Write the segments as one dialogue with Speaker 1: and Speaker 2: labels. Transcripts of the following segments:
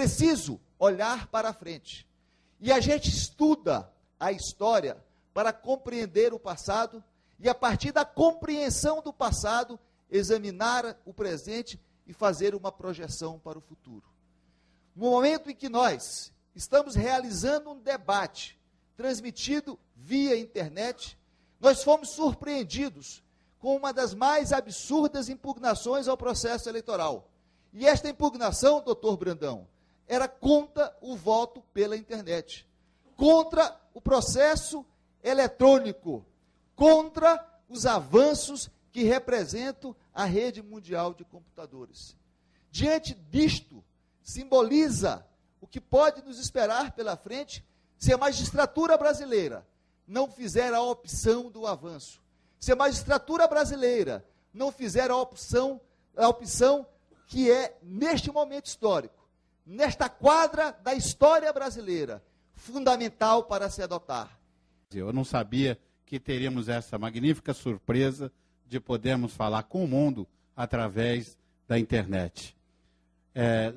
Speaker 1: preciso olhar para frente. E a gente estuda a história para compreender o passado e, a partir da compreensão do passado, examinar o presente e fazer uma projeção para o futuro. No momento em que nós estamos realizando um debate transmitido via internet, nós fomos surpreendidos com uma das mais absurdas impugnações ao processo eleitoral. E esta impugnação, doutor Brandão, era contra o voto pela internet, contra o processo eletrônico, contra os avanços que representam a rede mundial de computadores. Diante disto, simboliza o que pode nos esperar pela frente se a magistratura brasileira não fizer a opção do avanço, se a magistratura brasileira não fizer a opção que é, neste momento histórico, nesta quadra da história brasileira, fundamental para se adotar.
Speaker 2: Eu não sabia que teríamos essa magnífica surpresa de podermos falar com o mundo através da internet.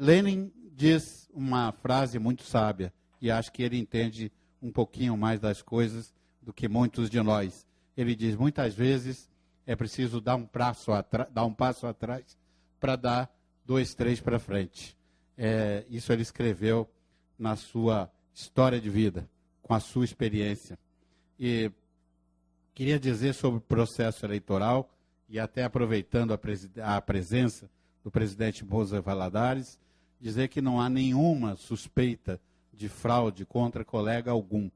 Speaker 2: Lenin diz uma frase muito sábia, e acho que ele entende um pouquinho mais das coisas do que muitos de nós. Ele diz, muitas vezes é preciso dar um passo atrás para dar 2, 3 para frente. Isso ele escreveu na sua história de vida, com a sua experiência. E queria dizer sobre o processo eleitoral, e até aproveitando a presença do presidente Moza Valadares, dizer que não há nenhuma suspeita de fraude contra colega algum.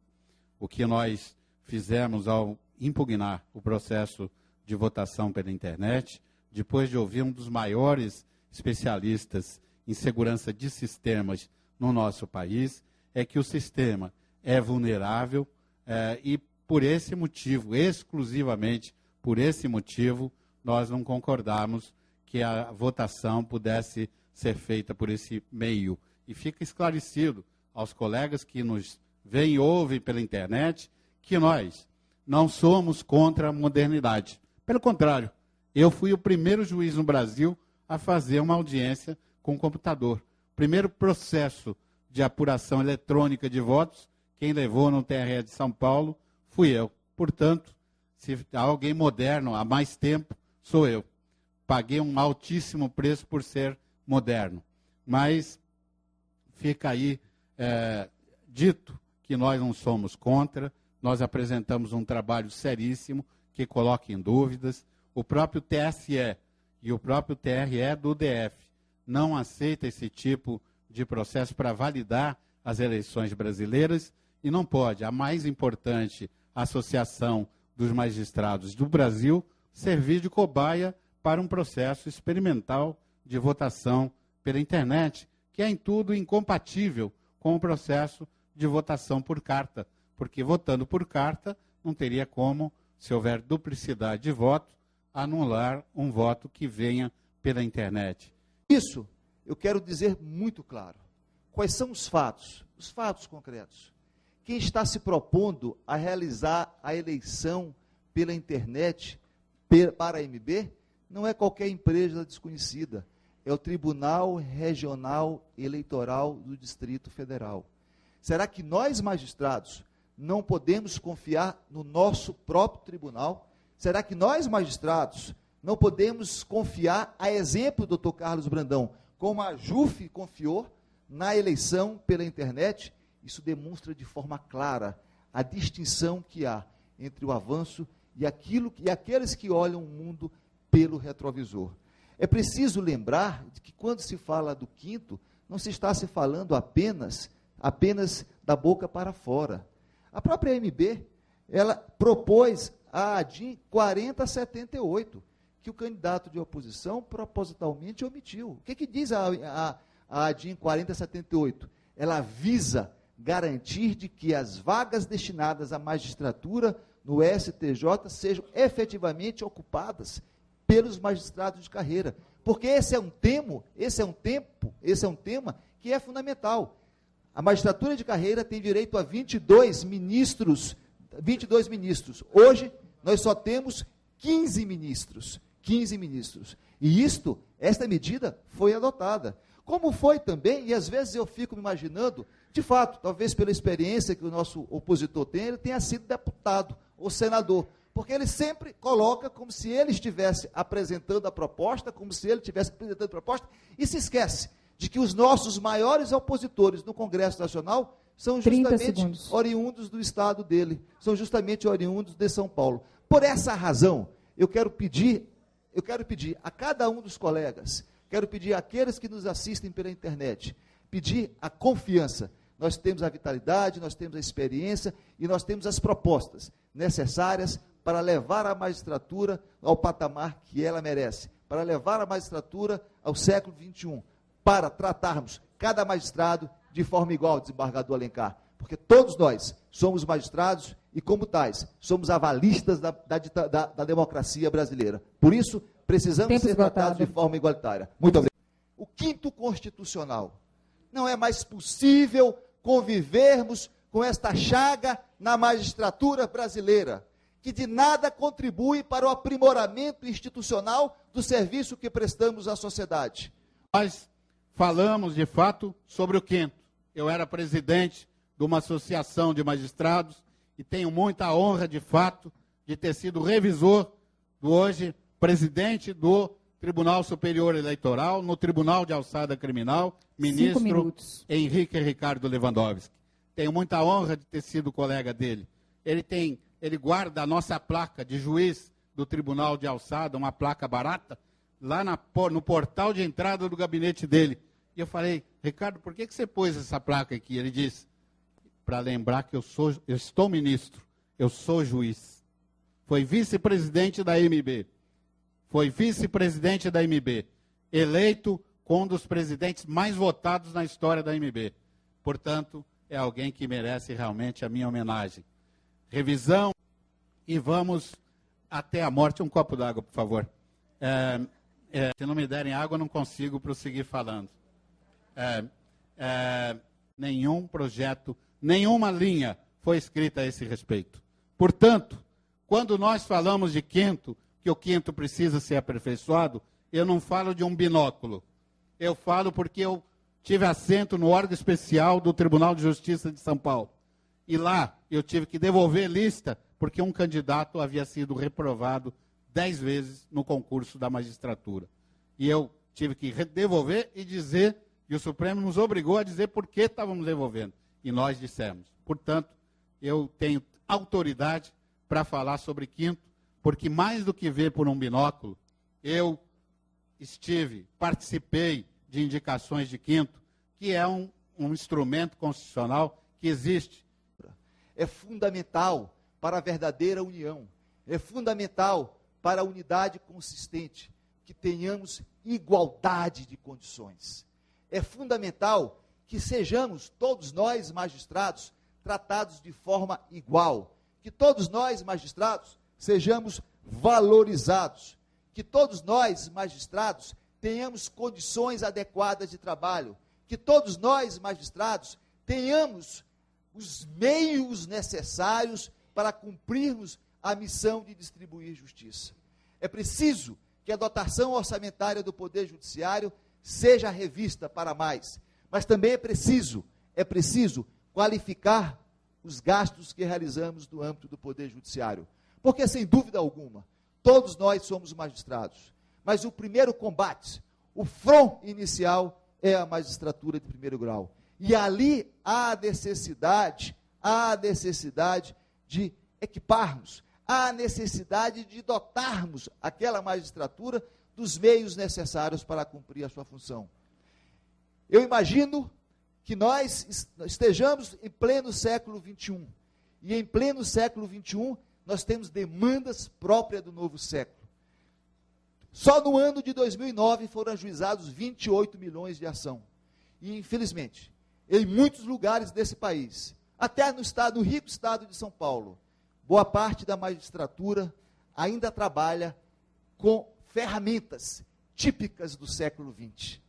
Speaker 2: O que nós fizemos ao impugnar o processo de votação pela internet, depois de ouvir um dos maiores especialistas em segurança de sistemas no nosso país, é que o sistema é vulnerável e por esse motivo, exclusivamente por esse motivo, nós não concordamos que a votação pudesse ser feita por esse meio. E fica esclarecido aos colegas que nos veem e ouvem pela internet que nós não somos contra a modernidade. Pelo contrário, eu fui o primeiro juiz no Brasil a fazer uma audiência com computador. Primeiro processo de apuração eletrônica de votos, quem levou no TRE de São Paulo fui eu. Portanto, se há alguém moderno há mais tempo, sou eu. Paguei um altíssimo preço por ser moderno. Mas fica aí dito que nós não somos contra, nós apresentamos um trabalho seríssimo que coloca em dúvidas. O próprio TSE e o próprio TRE do DF não aceita esse tipo de processo para validar as eleições brasileiras e não pode a mais importante Associação dos Magistrados do Brasil servir de cobaia para um processo experimental de votação pela internet, que é em tudo incompatível com o processo de votação por carta, porque votando por carta não teria como, se houver duplicidade de voto, anular um voto que venha pela internet.
Speaker 1: Isso eu quero dizer muito claro. Quais são os fatos? Os fatos concretos. Quem está se propondo a realizar a eleição pela internet para a MB não é qualquer empresa desconhecida, é o Tribunal Regional Eleitoral do Distrito Federal. Será que nós, magistrados, não podemos confiar no nosso próprio tribunal? Será que nós, magistrados, não podemos confiar, a exemplo do Dr. Carlos Brandão, como a JUF confiou na eleição pela internet? Isso demonstra de forma clara a distinção que há entre o avanço e aqueles que olham o mundo pelo retrovisor. É preciso lembrar de que quando se fala do quinto, não se está se falando apenas da boca para fora. A própria MB, ela propôs a ADIM 4078, que o candidato de oposição propositalmente omitiu. O que diz a ADIM 4078? Ela visa garantir de que as vagas destinadas à magistratura no STJ sejam efetivamente ocupadas pelos magistrados de carreira, porque esse é um tema que é fundamental. A magistratura de carreira tem direito a 22 ministros. Hoje, nós só temos 15 ministros. E esta medida foi adotada. Como foi também, e às vezes eu fico me imaginando, de fato, talvez pela experiência que o nosso opositor tem, ele tenha sido deputado ou senador, porque ele sempre coloca como se ele estivesse apresentando a proposta, como se ele estivesse apresentando a proposta, e se esquece de que os nossos maiores opositores no Congresso Nacional são justamente oriundos do estado dele, são justamente oriundos de São Paulo. Por essa razão, eu quero pedir a cada um dos colegas, quero pedir àqueles que nos assistem pela internet, pedir a confiança. Nós temos a vitalidade, nós temos a experiência e nós temos as propostas necessárias para levar a magistratura ao patamar que ela merece, para levar a magistratura ao século XXI, para tratarmos cada magistrado de forma igual, desembargador Alencar, porque todos nós somos magistrados e, como tais, somos avalistas da democracia brasileira. Por isso, precisamos ser tratados de forma igualitária. Muito obrigado. O quinto constitucional. Não é mais possível convivermos com esta chaga na magistratura brasileira, que de nada contribui para o aprimoramento institucional do serviço que prestamos à sociedade.
Speaker 2: Nós falamos, de fato, sobre o quinto. Eu era presidente de uma associação de magistrados e tenho muita honra, de fato, de ter sido revisor do hoje presidente do Tribunal Superior Eleitoral, no Tribunal de Alçada Criminal, ministro Henrique Ricardo Lewandowski. Tenho muita honra de ter sido colega dele. Ele guarda a nossa placa de juiz do Tribunal de Alçada, uma placa barata, lá no portal de entrada do gabinete dele. E eu falei, Ricardo, por que você pôs essa placa aqui? Ele disse, para lembrar que eu estou ministro, eu sou juiz. Foi vice-presidente da MB. Foi vice-presidente da MB. Eleito com um dos presidentes mais votados na história da MB. Portanto, é alguém que merece realmente a minha homenagem. Revisão e vamos até a morte. Um copo d'água, por favor. Se não me derem água, eu não consigo prosseguir falando. Nenhum projeto, nenhuma linha foi escrita a esse respeito. Portanto, quando nós falamos de quinto, que o quinto precisa ser aperfeiçoado, eu não falo de um binóculo. Eu falo porque eu tive assento no órgão especial do Tribunal de Justiça de São Paulo. E lá eu tive que devolver lista porque um candidato havia sido reprovado 10 vezes no concurso da magistratura. E eu tive que devolver e dizer, e o Supremo nos obrigou a dizer por que estávamos devolvendo. E nós dissemos. Portanto, eu tenho autoridade para falar sobre quinto, porque mais do que ver por um binóculo, eu participei de indicações de quinto, que é um instrumento constitucional que existe.
Speaker 1: É fundamental para a verdadeira união, é fundamental para a unidade consistente, que tenhamos igualdade de condições. É fundamental que sejamos, todos nós magistrados, tratados de forma igual, que todos nós magistrados sejamos valorizados, que todos nós magistrados tenhamos condições adequadas de trabalho, que todos nós magistrados tenhamos os meios necessários para cumprirmos a missão de distribuir justiça. É preciso que a dotação orçamentária do Poder Judiciário seja revista para mais, mas também é preciso qualificar os gastos que realizamos no âmbito do Poder Judiciário, porque, sem dúvida alguma, todos nós somos magistrados, mas o primeiro combate, o front inicial, é a magistratura de primeiro grau. E ali há necessidade de equiparmos, há necessidade de dotarmos aquela magistratura dos meios necessários para cumprir a sua função. Eu imagino que nós estejamos em pleno século XXI, e em pleno século XXI nós temos demandas próprias do novo século. Só no ano de 2009 foram ajuizados 28 milhões de ação. E, infelizmente, em muitos lugares desse país, até no rico estado de São Paulo, boa parte da magistratura ainda trabalha com ferramentas típicas do século XX.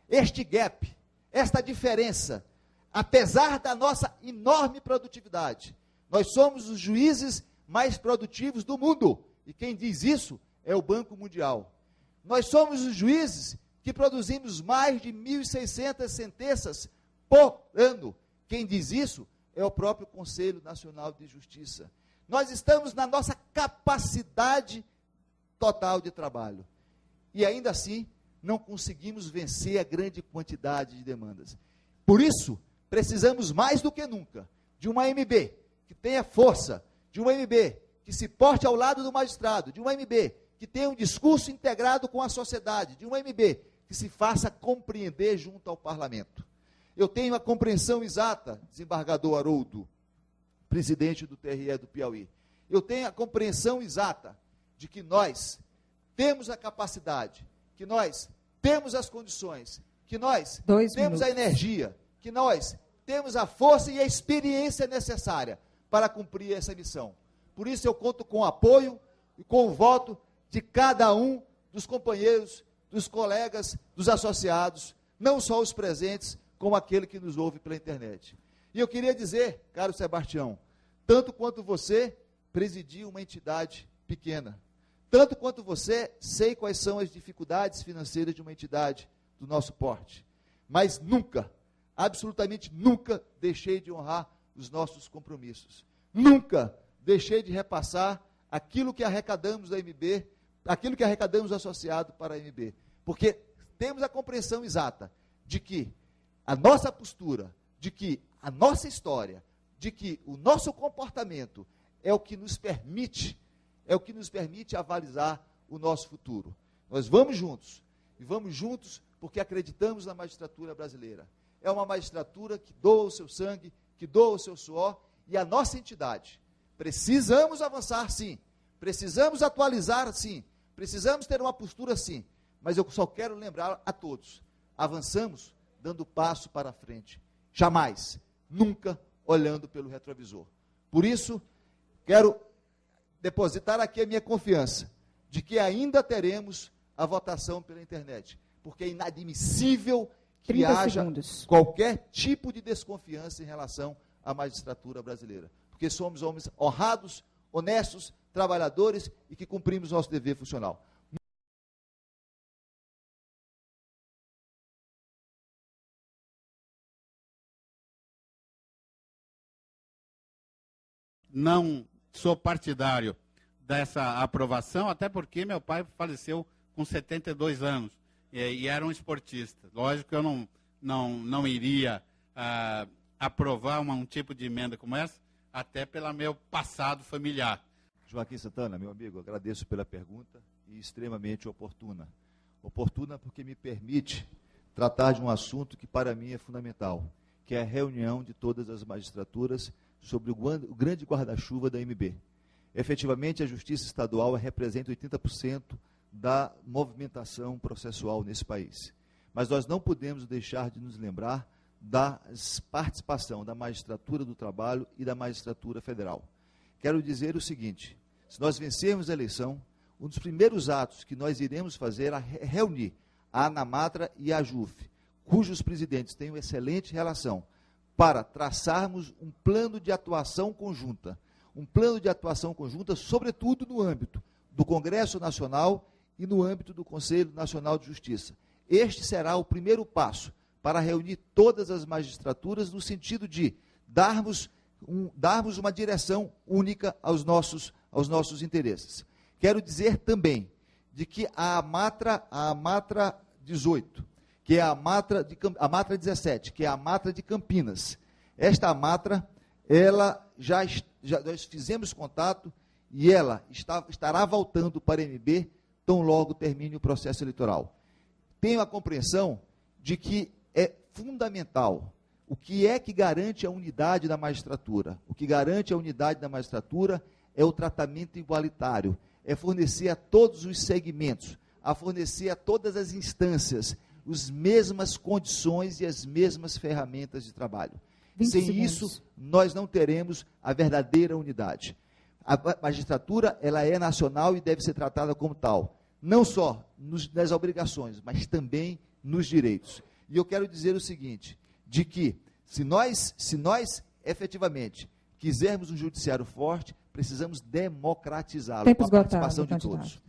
Speaker 1: Este gap, esta diferença, apesar da nossa enorme produtividade, nós somos os juízes mais produtivos do mundo, e quem diz isso é o Banco Mundial. Nós somos os juízes que produzimos mais de 1.600 sentenças por ano. Quem diz isso é o próprio Conselho Nacional de Justiça. Nós estamos na nossa capacidade total de trabalho. E ainda assim, não conseguimos vencer a grande quantidade de demandas. Por isso, precisamos mais do que nunca de uma MB que tenha força, de uma MB que se porte ao lado do magistrado, de uma MB que tenha um discurso integrado com a sociedade, de uma MB que se faça compreender junto ao parlamento. Eu tenho a compreensão exata, desembargador Haroldo, presidente do TRE do Piauí, eu tenho a compreensão exata de que nós temos a capacidade, que nós temos as condições, que nós temos a energia, que nós temos a força e a experiência necessária para cumprir essa missão. Por isso eu conto com o apoio e com o voto de cada um dos companheiros, dos colegas, dos associados, não só os presentes, como aquele que nos ouve pela internet. E eu queria dizer, caro Sebastião, tanto quanto você presidir uma entidade pequena, tanto quanto você, sei quais são as dificuldades financeiras de uma entidade do nosso porte, mas nunca, absolutamente nunca, deixei de honrar os nossos compromissos. Nunca deixei de repassar aquilo que arrecadamos da MB, aquilo que arrecadamos associado para a MB, porque temos a compreensão exata de que a nossa postura, de que a nossa história, de que o nosso comportamento é o que nos permite avalizar o nosso futuro. Nós vamos juntos, e vamos juntos porque acreditamos na magistratura brasileira. É uma magistratura que doa o seu sangue, que doa o seu suor, e a nossa entidade. Precisamos avançar, sim. Precisamos atualizar, sim. Precisamos ter uma postura, sim. Mas eu só quero lembrar a todos, avançamos dando passo para frente. Jamais, nunca olhando pelo retrovisor. Por isso, quero depositar aqui a minha confiança de que ainda teremos a votação pela internet, porque é inadmissível que haja qualquer tipo de desconfiança em relação à magistratura brasileira, porque somos homens honrados, honestos, trabalhadores e que cumprimos nosso dever funcional.
Speaker 2: Não sou partidário dessa aprovação, até porque meu pai faleceu com 72 anos e era um esportista. Lógico que eu não iria aprovar um tipo de emenda como essa, até pelo meu passado familiar.
Speaker 1: Joaquim Santana, meu amigo, agradeço pela pergunta e extremamente oportuna. Oportuna porque me permite tratar de um assunto que para mim é fundamental, que é a reunião de todas as magistraturas sobre o grande guarda-chuva da MB. Efetivamente, a Justiça Estadual representa 80% da movimentação processual nesse país. Mas nós não podemos deixar de nos lembrar da participação da magistratura do trabalho e da magistratura federal. Quero dizer o seguinte, se nós vencermos a eleição, um dos primeiros atos que nós iremos fazer é reunir a ANAMATRA e a JUF, cujos presidentes têm uma excelente relação, para traçarmos um plano de atuação conjunta, sobretudo no âmbito do Congresso Nacional e no âmbito do Conselho Nacional de Justiça. Este será o primeiro passo para reunir todas as magistraturas no sentido de darmos uma direção única aos nossos interesses. Quero dizer também de que a AMATRA 18, que é a AMATRA 17, que é a AMATRA de Campinas. Esta AMATRA, nós fizemos contato e ela estará voltando para a MB tão logo termine o processo eleitoral. Tenho a compreensão de que é fundamental. O que é que garante a unidade da magistratura? O que garante a unidade da magistratura é o tratamento igualitário, é fornecer a todos os segmentos, a fornecer a todas as instâncias as mesmas condições e as mesmas ferramentas de trabalho. Sem isso, nós não teremos a verdadeira unidade. A magistratura, ela é nacional e deve ser tratada como tal, não só nas obrigações, mas também nos direitos. E eu quero dizer o seguinte, de que se nós efetivamente quisermos um judiciário forte, precisamos democratizá-lo com a participação de todos.